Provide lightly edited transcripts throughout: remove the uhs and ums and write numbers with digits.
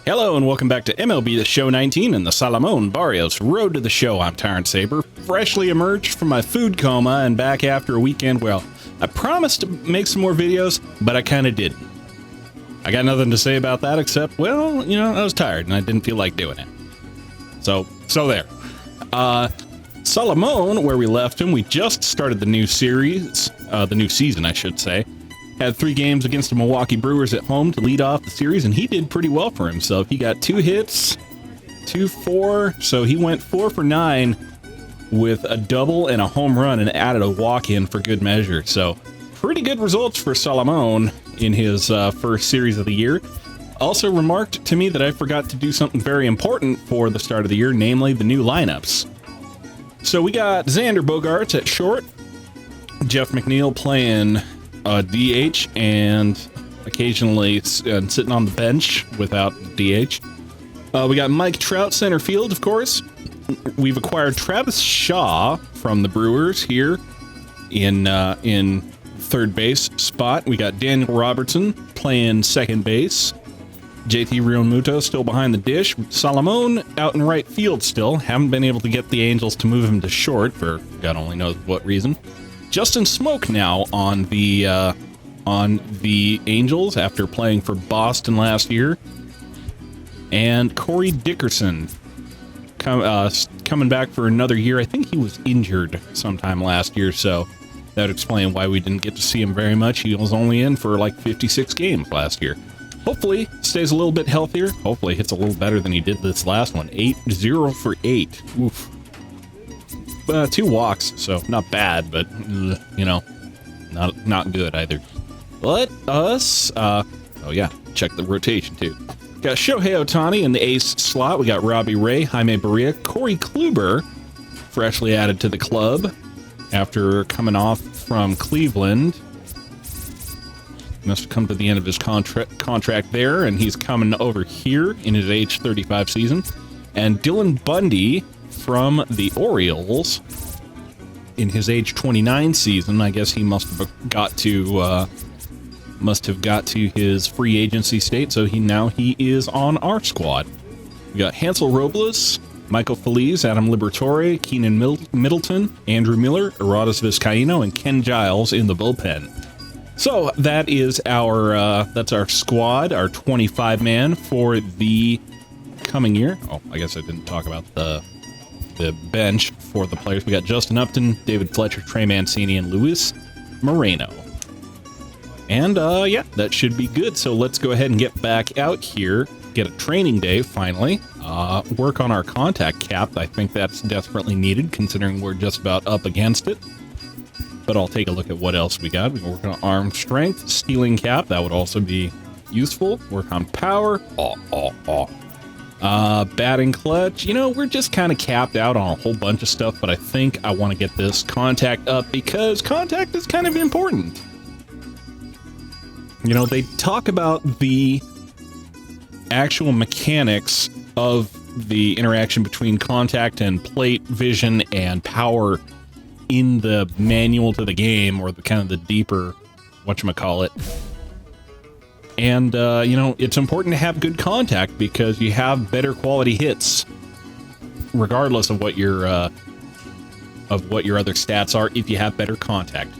Hello and welcome back to MLB The Show 19 and the Salomon Barrios Road to the Show. I'm Terrence Saber, freshly emerged from my food coma and back after a weekend where I promised to make some more videos, but I kind of didn't. I got nothing to say about that except, well, you know, I was tired and I didn't feel like doing it. So there. Salomon, where we left him, we just started the new series, the new season, I should say. Had 3 games against the Milwaukee Brewers at home to lead off the series, and he did pretty well for himself. He got 2 hits, 2-4, so he went 4 for 9 with a double and a home run and added a walk-in for good measure. So pretty good results for Salomon in his first series of the year. Also remarked to me that I forgot to do something very important for the start of the year, namely the new lineups. So we got Xander Bogaerts at short, Jeff McNeil playing DH and occasionally sitting on the bench without DH. We got Mike Trout center field, of course. We've acquired Travis Shaw from the Brewers here in third base spot. We got Daniel Robertson playing second base. JT Realmuto still behind the dish. Salomon out in right field still. Haven't been able to get the Angels to move him to short for God only knows what reason. Justin Smoke now on the Angels after playing for Boston last year, and Corey Dickerson coming back for another year. I think he was injured sometime last year, so that would explain why we didn't get to see him very much. He was only in for like 56 games last year. Hopefully stays a little bit healthier. Hopefully hits a little better than he did this last one. 0 for 8. Oof. 2 walks, so not bad, but you know, not good either. Let us check the rotation too. Got Shohei Ohtani in the ace slot. We got Robbie Ray, Jaime Barria, Corey Kluber, freshly added to the club after coming off from Cleveland. Must have come to the end of his contract there, and he's coming over here in his age 35 season. And Dylan Bundy from the Orioles in his age 29 season. I guess he must have got to his free agency state, so he is on our squad. We got Hansel Robles, Michael Feliz, Adam Liberatore, Keenan Middleton, Andrew Miller, Arodys Vizcaíno, and Ken Giles in the bullpen. So that is that's our squad, our 25-man for the coming year. Oh, I guess I didn't talk about the bench for the players. We got Justin Upton, David Fletcher, Trey Mancini, and Luis Moreno. And that should be good. So let's go ahead and get back out here, get a training day finally, work on our contact cap. I think that's desperately needed considering we're just about up against it. But I'll take a look at what else we got. We can work on arm strength, stealing cap. That would also be useful. Work on power. Batting clutch. You know, we're just kind of capped out on a whole bunch of stuff, but I think I want to get this contact up because contact is kind of important. You know, they talk about the actual mechanics of the interaction between contact and plate vision and power in the manual to the game, or the kind of the deeper whatchamacallit. And, you know, it's important to have good contact because you have better quality hits, regardless of what your other stats are, if you have better contact.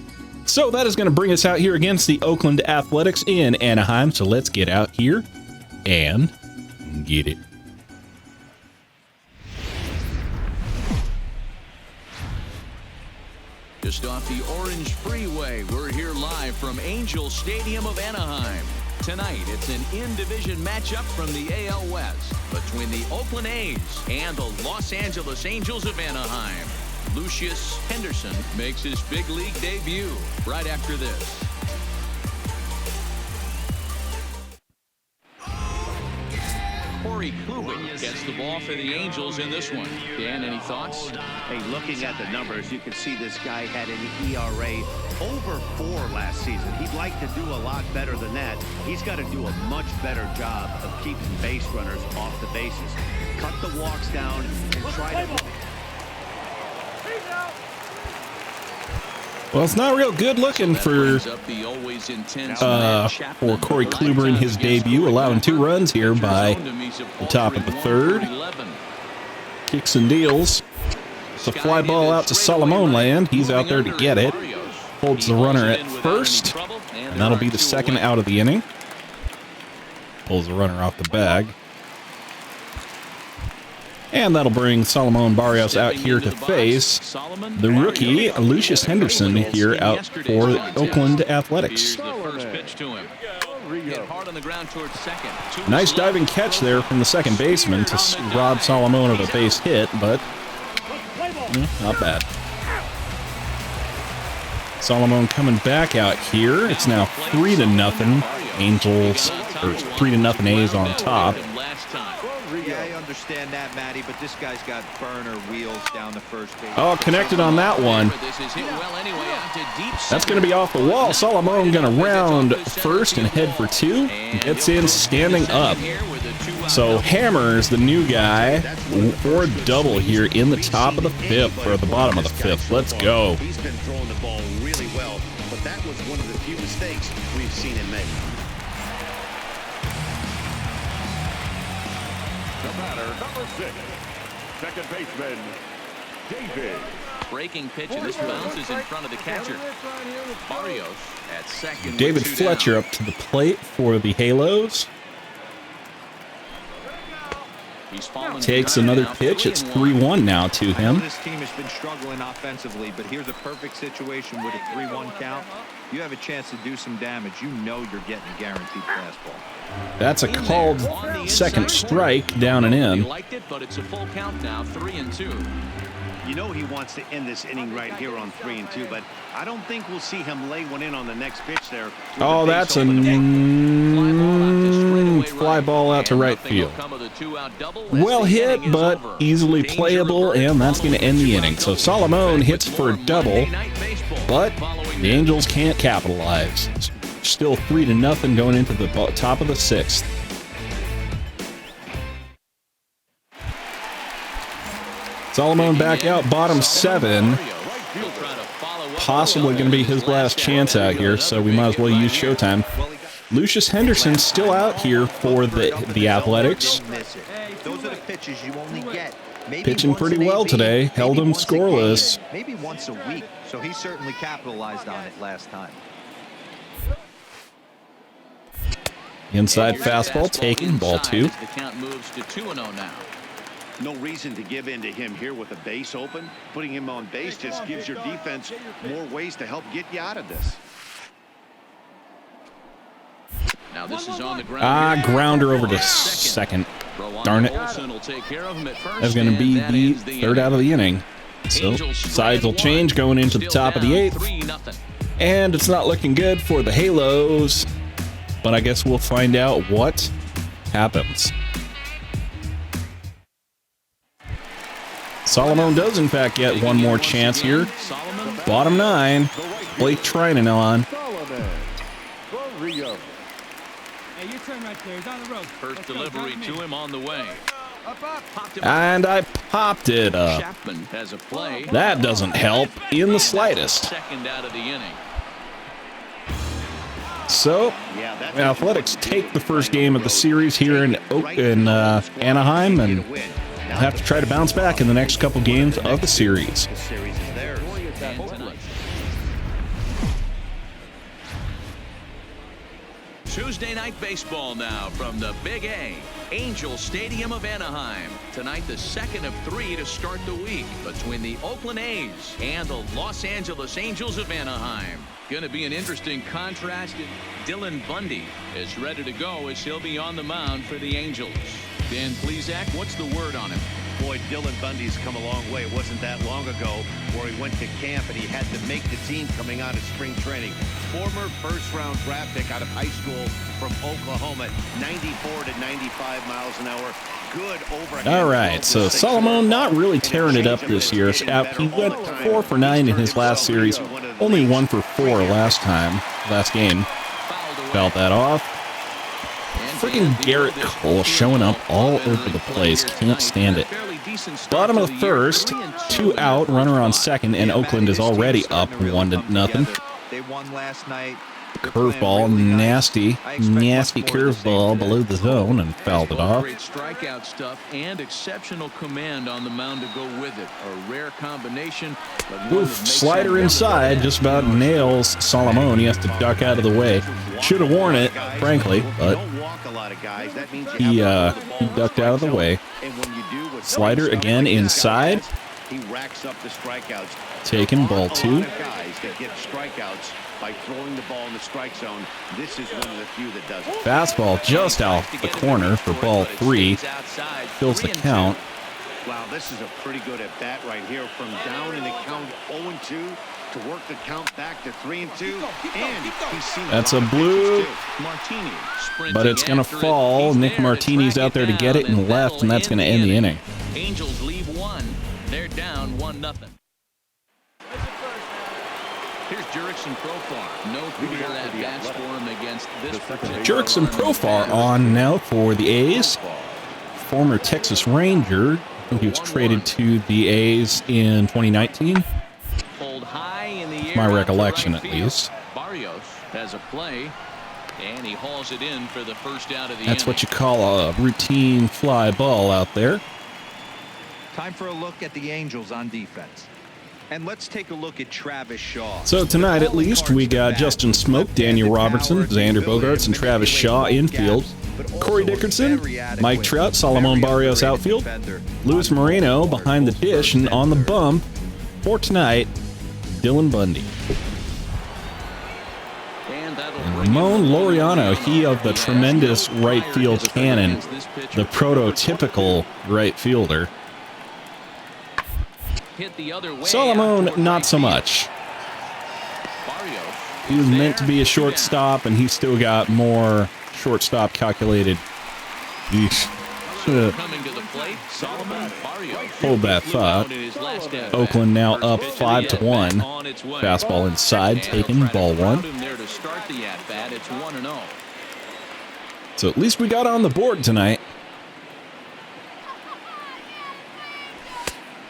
So that is going to bring us out here against the Oakland Athletics in Anaheim. So let's get out here and get it. Just off the Orange Freeway, we're here live from Angel Stadium of Anaheim. Tonight, it's an in-division matchup from the AL West between the Oakland A's and the Los Angeles Angels of Anaheim. Lucius Henderson makes his big league debut right after this. Corey Kluber gets the ball for the Angels in this one. Dan, any thoughts? Hey, looking at the numbers, you can see this guy had an ERA over 4 last season. He'd like to do a lot better than that. He's got to do a much better job of keeping base runners off the bases. Cut the walks down and try to... Well, it's not real good looking for Corey Kluber in his debut, allowing 2 runs here by the top of the 3rd. Kicks and deals. It's a fly ball out to Salomon land. He's out there to get it. Holds the runner at first, and that'll be the 2nd out of the inning. Pulls the runner off the bag. And that'll bring Salomon Barrios out here to face the rookie, Lucius Henderson, here out for Oakland Athletics. Nice diving catch there from the second baseman to rob Salomon of a base hit, but not bad. Salomon coming back out here. It's now 3-0 Angels, or 3-0 A's on top. Yeah, I understand that, Matty, but this guy's got burner wheels down the first base. Oh, connected on that one. That's going to be off the wall. Salomon going to round first and head for 2. Gets in standing up. So hammers the new guy for a double here in the top of the 5th, or the bottom of the 5th. Let's go. He's been throwing the ball really well, but that was one of the few mistakes we've seen him make. The batter, number 6, second baseman, David. Breaking pitch, and this bounces in front of the catcher. Barrios at second. David Fletcher up to the plate for the Halos. Takes another pitch. It's 3-1 now to him. This team has been struggling offensively, but here's a perfect situation with a 3-1 count. You have a chance to do some damage. You know you're getting a guaranteed fastball. That's a called second strike, down and in. Liked it, but it's a full count now, 3-2. You know he wants to end this inning right here on 3-2, but I don't think we'll see him lay one in on the next pitch there. Oh, that's a fly ball out to right field. Well hit, but easily playable, and that's going to end the inning. So Salomon hits for a double, but the Angels can't capitalize. Still 3-0 going into the top of the 6th. Salomon back out, bottom 7. Possibly going to be his last chance out here, so we might as well use showtime. Lucius Henderson still out here for the Athletics. Those are the pitches you only get. Pitching pretty well today, held him scoreless. Maybe once a week, so he certainly capitalized on it last time. Inside fastball taken, ball 2. The count moves to 2-0 now. No reason to give in to him here with the base open. Putting him on base just gives your defense more ways to help get you out of this. Now this is on the ground. Grounder over to second. Darn it. That's going to be the 3rd out of the inning. So sides will change going into the top of the 8th. And it's not looking good for the Halos. But I guess we'll find out what happens. Salomon does, in fact, get one more chance here. Bottom 9. Blake Trinan on. Hey, you turn right there. He's on the road. First delivery to him on the way. And I popped it up. Chapman has a play. That doesn't help in the slightest. Second out of the inning. So, Athletics take the first game of the series here in Anaheim, and they'll have to try to bounce back in the next couple games of the series. Tuesday night baseball now from the Big A, Angel Stadium of Anaheim. Tonight, the 2nd of 3 to start the week between the Oakland A's and the Los Angeles Angels of Anaheim. Going to be an interesting contrast. Dylan Bundy is ready to go as he'll be on the mound for the Angels. Dan Plesac, what's the word on him? Boy, Dylan Bundy's come a long way. It wasn't that long ago where he went to camp and he had to make the team coming out of spring training. Former first-round draft pick out of high school from Oklahoma, 94 to 95 miles an hour. Good overhand. All right, so Salomon not really tearing it up this year. He went 4 for 9 in his last series, only 1 for 4 last game. Fouled that off. Freaking Garrett Cole showing up all over the place. Can't stand it. decent start Bottom to of the year, first, 3-2 2 in their out, first runner on 5. second, and Oakland is already up 1-0. They won last night. Curveball, nasty curveball below the zone, and fouled it off. Great strikeout stuff and exceptional command on the mound to go with it. A rare combination. But one that Oof, makes slider him inside, just about nails Salomon. He has to duck out of the way. Should have worn it, frankly, but he ducked out of the way. Slider again inside. He racks up the strikeouts. Taken, ball 2. Guys that get strikeouts by throwing the ball in the strike zone. This is one of the few that does it. Fastball just off the corner for ball 3. Fills the count. Wow, this is a pretty good at bat right here. From down in the count 0-2 to work the count back to 3-2. And he's seen That's a blue, Martini but it's going to fall. Nick Martini's out there to get it and left, and that's going to end the inning. Angels leave 1. They're down 1-0. Here's Jurickson Profar. No clear at bats for him against this particular. Jurickson Profar on now for the A's. Former Texas Ranger. I think he was traded to the A's in 2019. Pulled high in the air. My recollection, right at least. Barrios has a play, and he hauls it in for the first out of the That's inning. what you call a routine fly ball out there. Time for a look at the Angels on defense. And let's take a look at Travis Shaw. So tonight, at least, we got Justin Smoke, Daniel Robertson, Xander Bogaerts, and Travis Shaw infield. Corey Dickerson, Mike Trout, Salomon Barrios outfield. Luis Moreno behind the dish, and on the bump for tonight, Dylan Bundy. And Ramon Laureano, he of the tremendous right field cannon, the prototypical right fielder. Salomon, not so much. He was meant to be a shortstop, and he's still got more shortstop calculated. Yeesh. Hold that thought. Oakland now up 5-1. Fastball inside, taken, ball 1. So at least we got on the board tonight.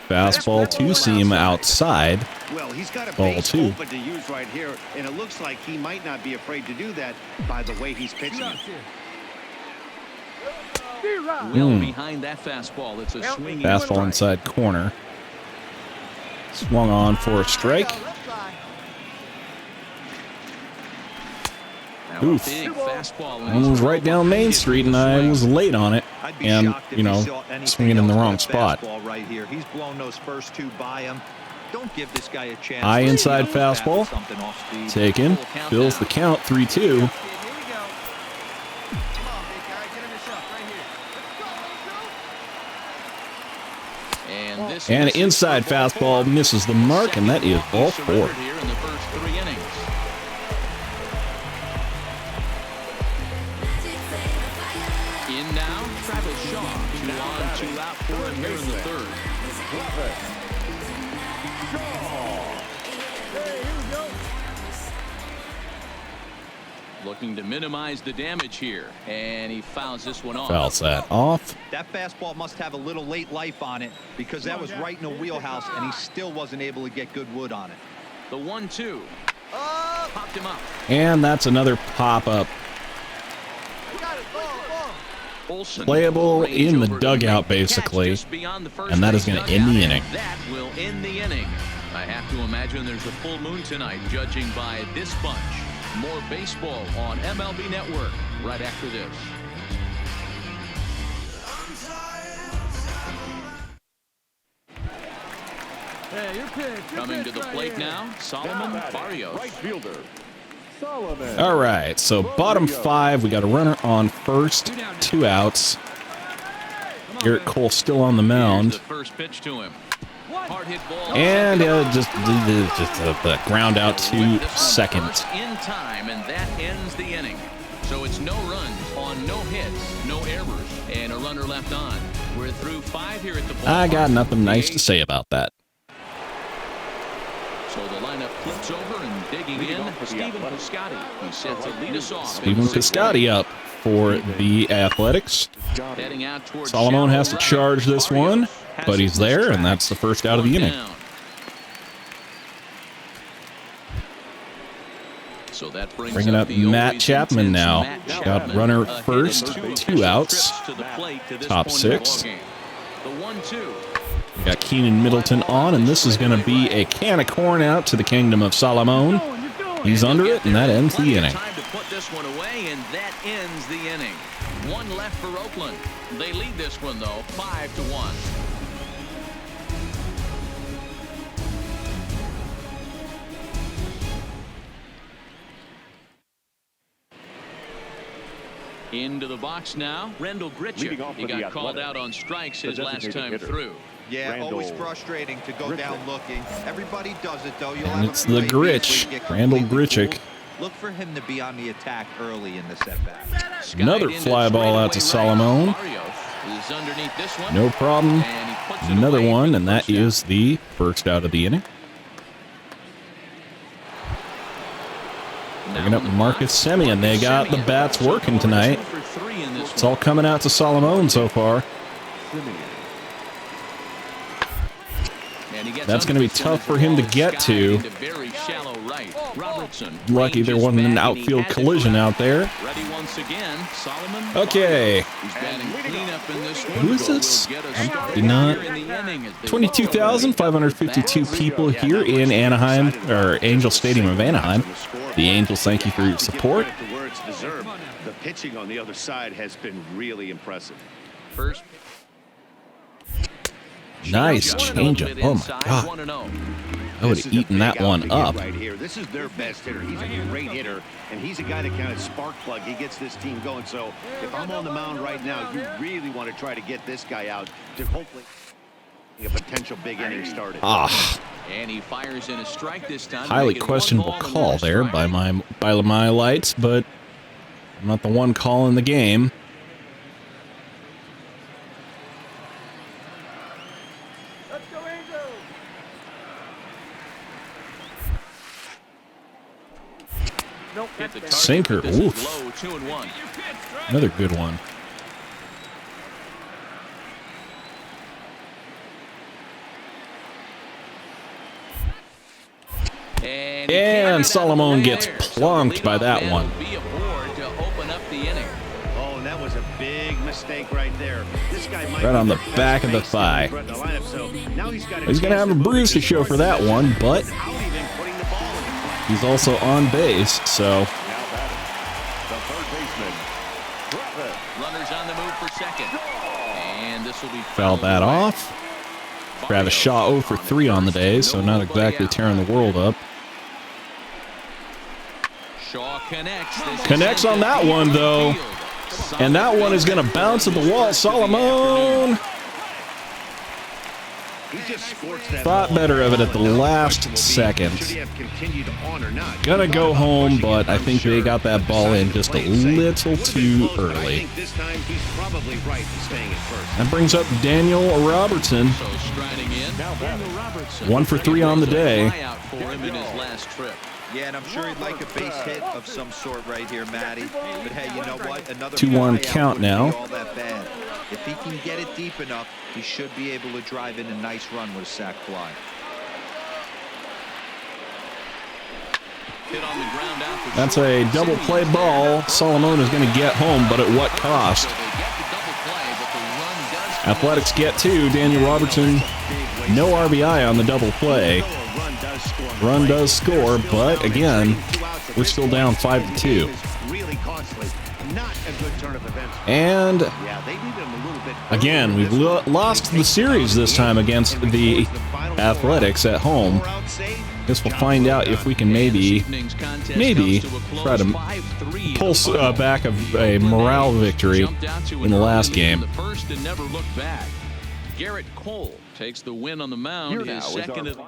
Fastball two seam outside. Well, he's got a ball base 2. open to use right here, and it looks like he might not be afraid to do that by the way he's pitching. Well behind that fastball, it's a swinging Fastball strike. inside corner. Swung on for a strike. Now Oof. a big fastball in One his was right down Main Street, and I was late on it. And, you know, swinging in the wrong spot. Right here. He's blown those first 2 by him. Don't give this guy a chance. High inside fastball. Something off speed. Taken. Fills the count, 3-2. And inside fastball misses the mark, and that is ball 4. Here in the first 3 innings. In now, Travis Shaw. 2 on, 2 out for him here in the 3rd. Looking to minimize the damage here, and he fouls this one off. Fouls that off. That fastball must have a little late life on it because that was right in the wheelhouse, and he still wasn't able to get good wood on it. The 1-2. Popped him up. And that's another pop-up. Olsen Playable in the dugout, basically. And that is going to end the inning. That will end the inning. I have to imagine there's a full moon tonight, judging by this bunch. More baseball on MLB Network right after this. Hey, you're pitch. Coming to the plate now, Salomon Barrios. Right fielder, Salomon. All right, so bottom 5, we got a runner on first, 2 outs. Garrett Cole still on the mound. The first pitch to him. Hard hit ball. And just a ground out to second. In time, and that ends the inning. So it's no runs on no hits, no errors, and a runner left on. We're through 5 here at the ballpark. I got nothing nice to say about that. So the lineup flips over and digging in, Stephen Piscotty. He sets to lead us off. Stephen Piscotty up for the Athletics. Heading out towards Salomon has to shallow charge this one, but he's there, and that's the first out of the inning. So that brings Bringing up the Matt always Chapman intense now. Matt Got Chapman runner ahead first, in 2 outs. trips to the plate to this Top point in the 6. ballgame. The 1-2. We got Keenan Middleton on, and this is going to be a can of corn out to the kingdom of Salomon. He's under it, and that ends the inning. Time to put this one away, and that ends the inning. 1 left for Oakland. They lead this one though, 5-1. Into the box now, Rendell Gritchick. He got called out on strikes his last time through. Yeah, always frustrating to go down looking. Everybody does it, though. You'll And have it's a the few ABs Gritch, where you get Randall completely Gritchick. fooled. Look for him to be on the attack early in the setback. Another fly ball out to Salomon. Barrios is underneath this one. No problem. And he puts it Another away for one, the and that first out. is the first out of the inning. Bringing up Marcus Semien. They got the bats working tonight. It's all coming out to Salomon so far. That's going to be tough for him to get to. Lucky there wasn't an outfield collision out there. Okay. Who is this? Not 22,552 people here in Anaheim, or Angel Stadium of Anaheim. The Angels, thank you for your support. Where it's deserved. The pitching on the other side has been really impressive. First. Nice changeup. Oh my God. I would have eaten that one up. Right here. This is their best hitter. He's a great hitter, and he's a guy that kind of spark plug. He gets this team going. So if I'm on the mound right now, you really want to try to get this guy out to hopefully a potential big inning started. Ah. And he fires in a strike this time. Highly questionable call there by my lights, but I'm not the one calling the game. Sinker. Oof. Another good one. And Salomon gets plunked by that one. Oh, and that was a big mistake right there. This guy might Right on the be best back of the base thigh. in the lineup, so now he's got He's going to have a bruise to show for that one, but he's also on base, so Now batting, the third baseman, Runners on the move for second. And this will be fouled that off. Travis Shaw 0 for 3 on the day, so not exactly tearing the world up. Shaw connects. Connects on that one, though. And that one is going to bounce at the wall. Salomon thought better of it at the last second. Gonna go home, but I think they got that ball in just a little too early. That brings up Daniel Robertson. 1 for 3 on the day. Yeah, and I'm sure he'd like a base hit of some sort right here, Matty. But hey, you know what? Another 2-1 fly out count wouldn't now. be all that bad. If he can get it deep enough, he should be able to drive in a nice run with a sac fly. That's a double play ball. Salomon is going to get home, but at what cost? Athletics get 2. Daniel Robertson, no RBI on the double play. Run does score, but again, we're still down 5-2. And again, we've lost the series this time against the Athletics at home. Guess we'll find out if we can maybe try to pulse back a morale victory in the last game. Garrett Cole takes the win on the mound. His second of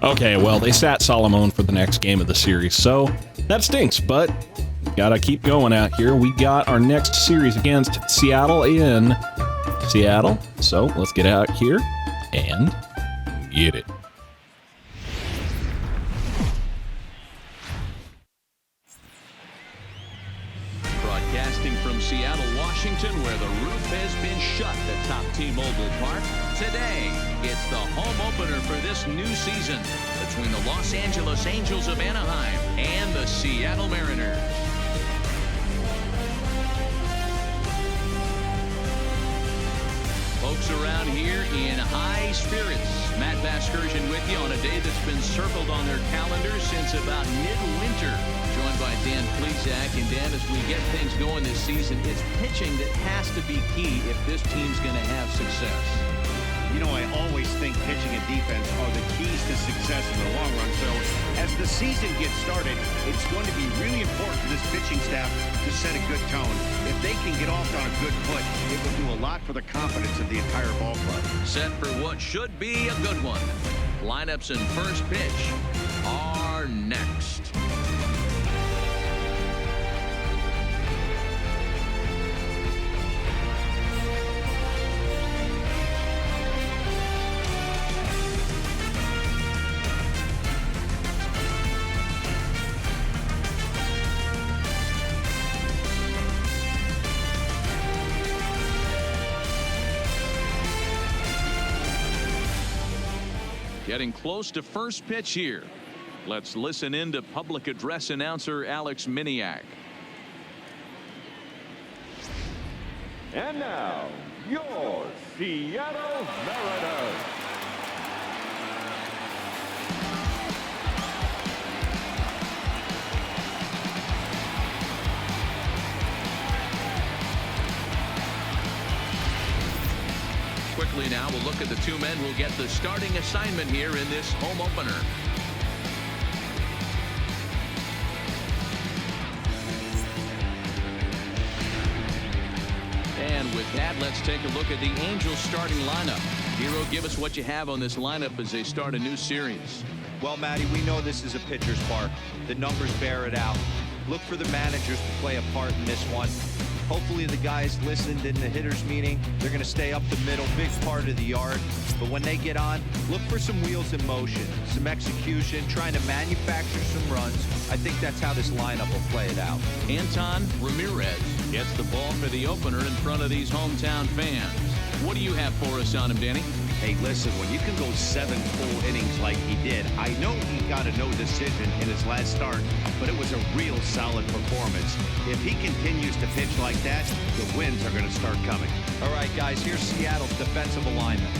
Okay, well, they sat Salomon for the next game of the series, so that stinks, but Gotta keep going out here. We got our next series against Seattle in Seattle. So let's get out here and get it. Broadcasting from Seattle, Washington, where the roof has been shut at Top T-Mobile Park. Today, it's the home opener for this new season between the Los Angeles Angels of Anaheim and the Seattle Mariners. Folks around here in high spirits. Matt Vasgersian with you on a day that's been circled on their calendars since about midwinter. Joined by Dan Plesac. And Dan, as we get things going this season, it's pitching that has to be key if this team's going to have success. You know, I always think pitching and defense are the keys to success in the long run. So as the season gets started, it's going to be really important for this pitching staff to set a good tone. If they can get off on a good foot, it will do a lot for the confidence of the entire ball club. Set for what should be a good one. Lineups and first pitch are next. Getting close to first pitch here. Let's listen in to public address announcer Alex Miniak. And now, your Seattle Mariners. Quickly now, we'll look at the two men who'll get the starting assignment here in this home opener. And with that, let's take a look at the Angels starting lineup. Hero, give us what you have on this lineup as they start a new series. Well, Matty, we know this is a pitcher's park. The numbers bear it out. Look for the managers to play a part in this one. Hopefully the guys listened in the hitters meeting. They're going to stay up the middle, big part of the yard. But when they get on, look for some wheels in motion, some execution, trying to manufacture some runs. I think that's how this lineup will play it out. Anton Ramirez gets the ball for the opener in front of these hometown fans. What do you have for us on him, Danny? Hey, listen, when you can go 7 full innings like he did, I know he got a no decision in his last start, but it was a real solid performance. If he continues to pitch like that, the wins are going to start coming. All right, guys, here's Seattle's defensive alignment.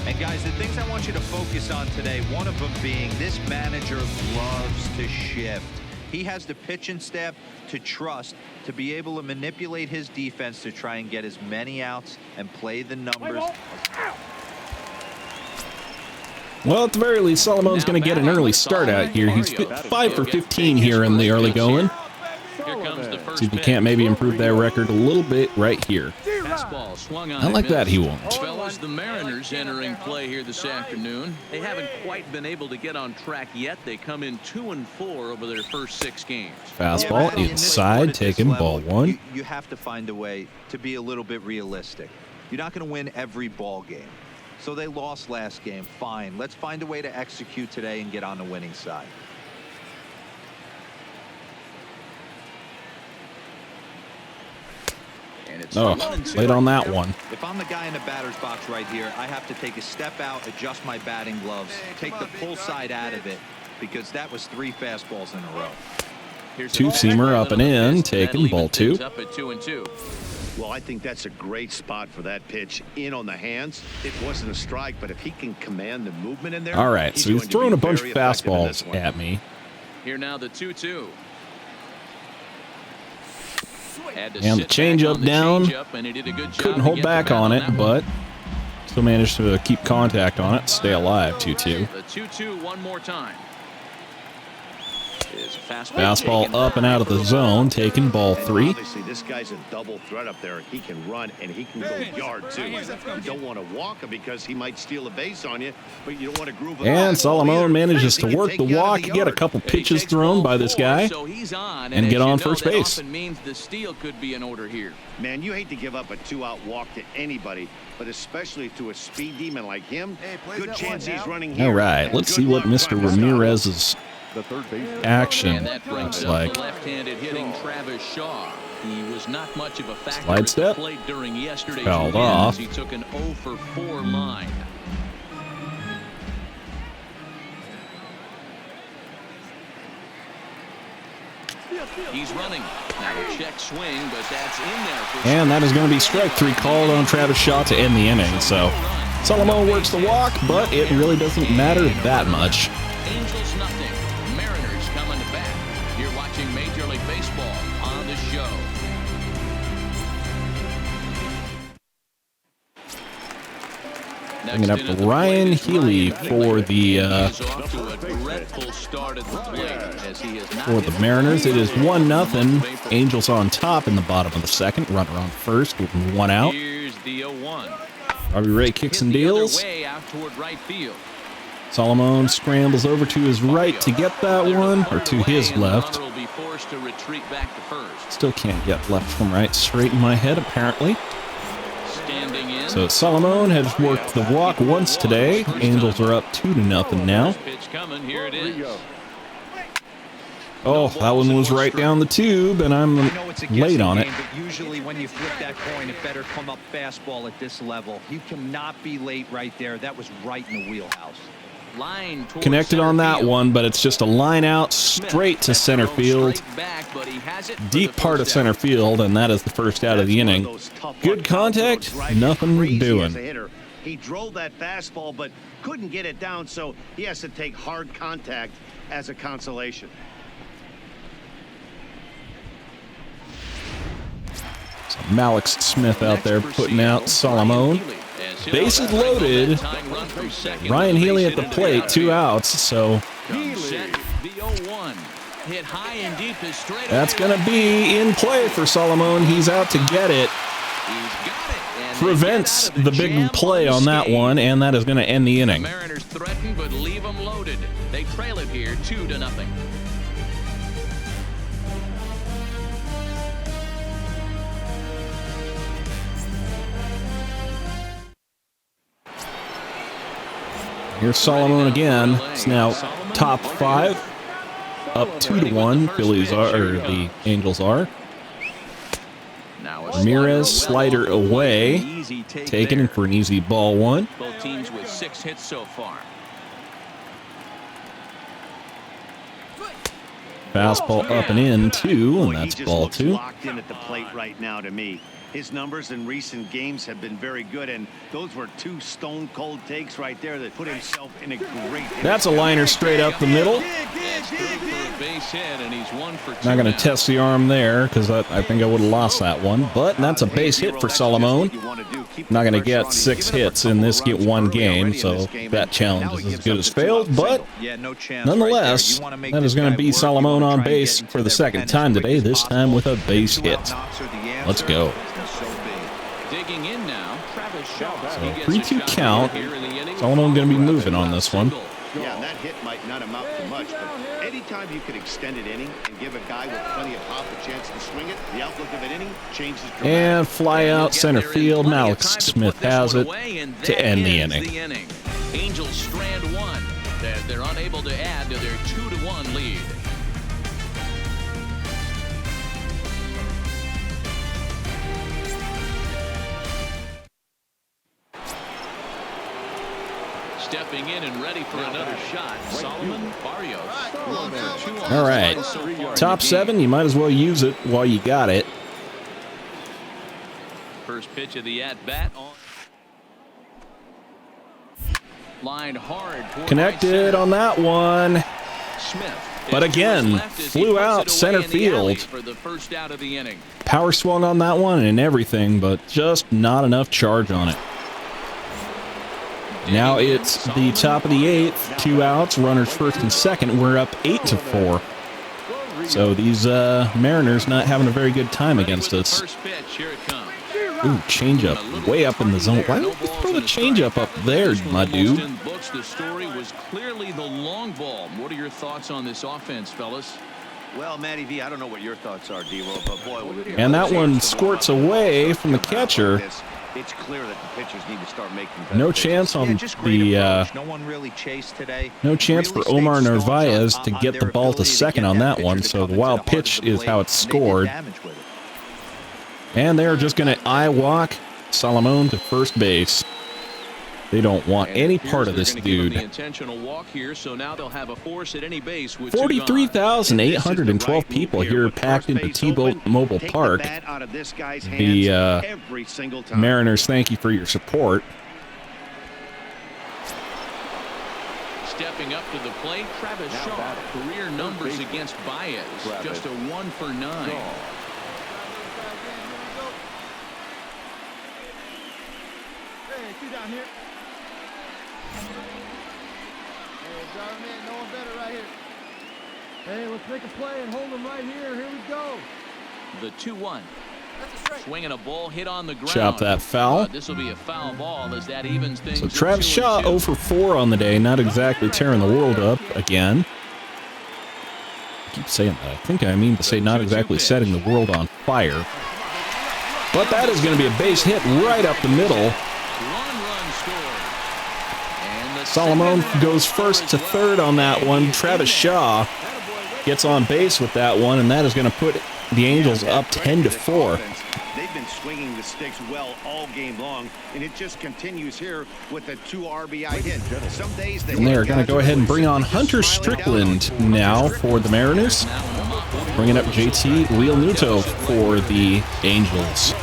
And guys, the things I want you to focus on today, one of them being this manager loves to shift. He has the pitching staff to trust to be able to manipulate his defense to try and get as many outs and play the numbers. Well, at the very least, Salomon's going to get an early start out here. He's 5 for 15 here in the early going. Here comes the first See if he pitch. can't maybe improve that record a little bit right here. Fastball swung on. I like that he won't. Fellas, the Mariners entering play here this afternoon. They haven't quite been able to get on track yet. They come in 2-4 over their first 6 games. Fastball Matty, in this inside, sport at this taken, level, ball 1. You have to find a way to be a little bit realistic. You're not going to win every ball game. So they lost last game. Fine. Let's find a way to execute today and get on the winning side. And it's Oh, 1-2. late on that one. If I'm the guy in the batter's box right here, I have to take a step out, adjust my batting gloves, take the pull side out of it, because that was 3 fastballs in a row. Here's a Two-seamer up and in, pitch, taken, that'll ball even 2. things Up at 2-2. Well, I think that's a great spot for that pitch in on the hands. It wasn't a strike, but if he can command the movement in there. All right, so he's going to throwing be a bunch of very effective in this fastballs one. at me. Here now the 2-2. Had to And the sit change back up on the down. changeup, and he did a good job Couldn't to hold get the back bat on it, that one. but still managed to keep contact on it, stay alive, 2-2. The 2-2 one more time. is a Fastball up and out of the zone, taking ball 3. Obviously, this guy's a double threat up there. He can run and he can go yard too. You don't want to walk him because he might steal a base on you, but you don't want to groove him. And Salomon manages to work the walk, get a couple pitches thrown by this guy, and get on first base. Means the steal could be in order here. Man, you hate to give up a 2-out walk to anybody, but especially to a speed demon like him. Good chance he's running here. All right, let's see what Mr. Ramirez's action looks like. Left-handed hitting Travis Shaw. He was not much of a factor Slide step. During yesterday's Fouled off. He took an 0 for 4 line. He's running. Now a check swing, but that's in there. And that is going to be strike 3 called on Travis Shaw to end the inning. So Salomon works the walk, but it really doesn't matter that much. Angels nothing. Mariners coming to bat. You're watching Major League Baseball on the show. Bringing up Ryan Healy for the Mariners. It is 1-0. Angels on top in the bottom of the second. Runner on first with 1 out. Here's the 0-1. Robbie Ray kicks and deals. Out toward right field. Salomon scrambles over to his right to get that one, or to his left. Will be forced to retreat back to first. Still can't get left from right straight in my head, apparently. Standing in. So Salomon has worked the walk once today. Angels are up 2-0 now. Pitch coming. Here it is. Oh, that one was right down the tube, and I'm late on it. But usually when you flip that coin, it better come up fastball at this level. You cannot be late right there. That was right in the wheelhouse. Line Connected on that one, but it's just a line out straight to center field. Deep part of center field, and that is the first out of the inning. Good contact, nothing doing. He drove that fastball, but couldn't get it down, so he has to take hard contact as a consolation. So Malik Smith out there putting out Salomon. Bases loaded. Ryan Healy at the plate, 2 outs, so that's going to be in play for Salomon. He's out to get it. Prevents the big play on that one, and that is going to end the inning. Mariners threaten, but leave them loaded. They trail it here 2-0. Here's Salomon again. It's now top 5, up 2-1. Phillies are, or the Angels are. Ramirez slider away, taken in for an easy ball 1. Both teams with 6 hits so far. Fastball up and in 2, and that's ball 2. Locked in at the plate right now to me. His numbers in recent games have been very good, and those were 2 stone-cold takes right there that put himself in a great... That's a liner straight up the middle. Not going to test the arm there, because I think I would have lost that one. But that's a base hit for Salomon. Not going to get 6 hits in this one game, so that challenge is as good as failed. But nonetheless, that is going to be Salomon on base for the second time today, this time with a base hit. Let's go. Digging in now, Travis Shaw. So 3-2 count. Salomon going to be moving on this one. Yeah, that hit might not amount to much, but anytime you can extend an inning and give a guy with plenty of pop a chance to swing it, the outlook of an inning changes dramatically. And fly out center field. Malik Smith has it to end the inning. Angels strand 1. They're unable to add to their 2-1 lead. Stepping in and ready for another shot, Salomon Barrios. All right, top 7, you might as well use it while you got it. First pitch of the at-bat on. Lined hard. Connected on that one. Smith. But again, flew out center field. For the first out of the inning. Power swung on that one and everything, but just not enough charge on it. Now it's the top of the 8th, 2 outs, runners first and second. We're up 8-4. So these Mariners not having a very good time against us. Ooh, changeup way up in the zone. Why don't you throw the changeup up there, my dude? The story was clearly the long ball. What are your thoughts on this offense, fellas? Well, Matty V, I don't know what your thoughts are, D-Roll, but boy, and that one squirts away from the catcher. It's clear that the pitchers need to start making no chance on the no one really chased today. no chance for Omar Narvaez to get the ball to second on that one. So the wild pitch is how it's scored. And they're just going to eye walk Salomon to first base. They don't want any part of this dude. 43,812 people here packed into T-Mobile Park. The Mariners, thank you for your support. Stepping up to the plate, Travis Shaw. Career numbers against Baez, just a 1 for 9. Hey, two down here. Hey, driver man, no one better right here. Hey, let's make a play and hold them right here. Here we go. The 2-1. Swinging a ball hit on the ground. Chop that foul. This will be a foul ball as that evens things. So Travis Shaw 0 for 4 on the day, not exactly tearing the world up again. I keep saying that. I think I mean to say not exactly setting the world on fire. But that is going to be a base hit right up the middle. Salomon goes first to third on that one. Travis Shaw gets on base with that one, and that is going to put the Angels up 10-4. They've been swinging the sticks well all game long, and it just continues here with a 2 RBI hit. Some days and they're going to go ahead and bring on Hunter Strickland now for the Mariners. Bringing up JT Realmuto for the Angels.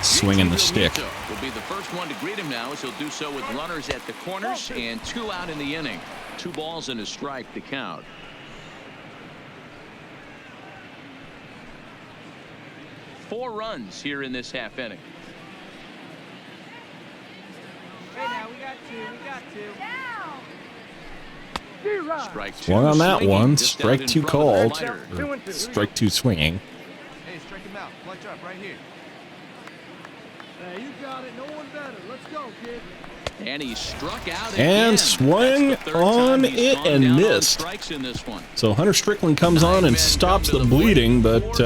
Swinging the stick. Will be the first one to greet him now, as he'll do so with runners at the corners and 2 out in the inning. 2 balls and a strike to count. Four runs here in this half inning. Hey, now we got two. Strike 2. Swung on that swinging, one. just Strike out in 2 front called. of the plate. Strike 2 swinging. Hey, strike him out. Clutch up right here. Hey, you got it. No one better. Let's go, kid. And he struck out and again. swung on it and missed. So Hunter Strickland comes on and stops the bleeding, but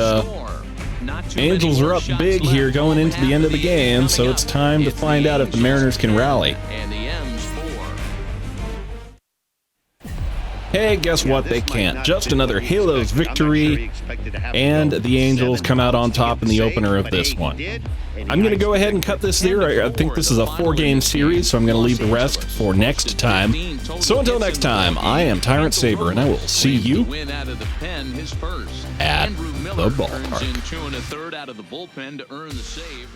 Angels are up big here going into the end of the game, so it's time to find out if the Mariners can rally. Hey, guess what? They can't. Just another Halos victory, and the Angels come out on top in the opener of this one. I'm going to go ahead and cut this there. I think this is a 4-game series, so I'm going to leave the rest for next time. So until next time, I am Tyrant Saber, and I will see you at the ballpark. 2 1/3 out of the bullpen to earn the save.